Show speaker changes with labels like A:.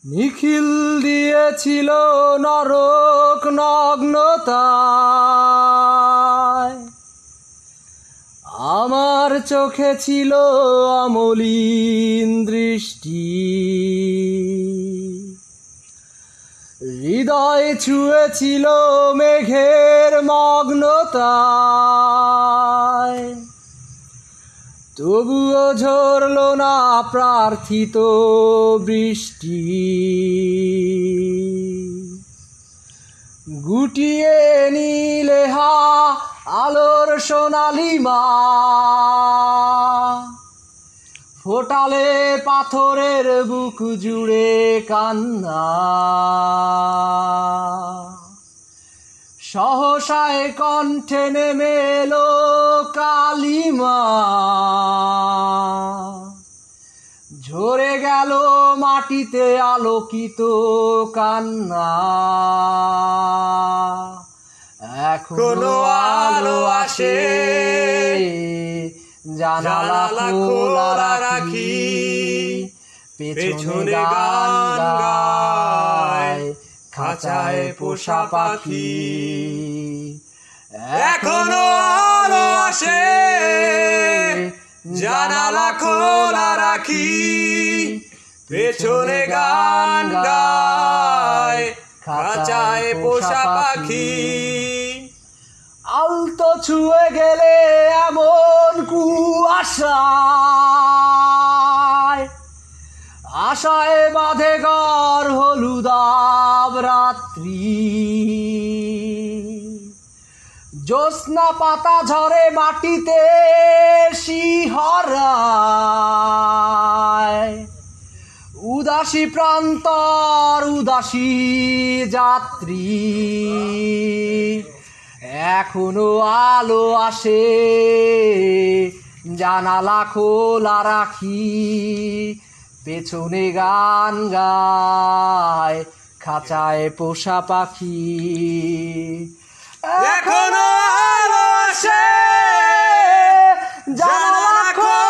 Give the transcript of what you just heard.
A: নিখিল দিয়েছিল নরক নগ্নতায়, আমার চোখে ছিল অমলিন দৃষ্টি। হৃদয় ছুঁয়েছিল মেঘের মগ্নতায়, তবুও ঝরল না প্রার্থিত বৃষ্টি। গুটিয়ে নীলে হা আলোর সোনালিমা, ফোটালে পাথরের বুক জুড়ে কান্না। সহসায় কণ্ঠে নেমে এলো কালিমা, ঝরে গেল মাটিতে আলোকিত কান্না। এখনো আলো আসে, জানালা খোলা রাখি, পেছনে গান গায় খাঁচায় পোষা পাখি।
B: এখনো আলো আসে, জানালা খোলা রাখি, পেছনে গান গায় খাঁচায় পোষা পাখি।
A: আলতো ছুঁয়ে গেলে এমন কুয়াশায়, আশায় বাঁধে ঘর হলুদাব রাত্রি। জ্যোৎস্না পাতা ঝরে মাটিতে শিহরায়, উদাসী প্রান্তর উদাসী যাত্রী। এখনো আলো আসে, জানালা খোলা রাখি, পেছনে গান গায় খাঁচায় পোষা পাখি।
B: এখনো আলো আসে,
A: জানালা খোলা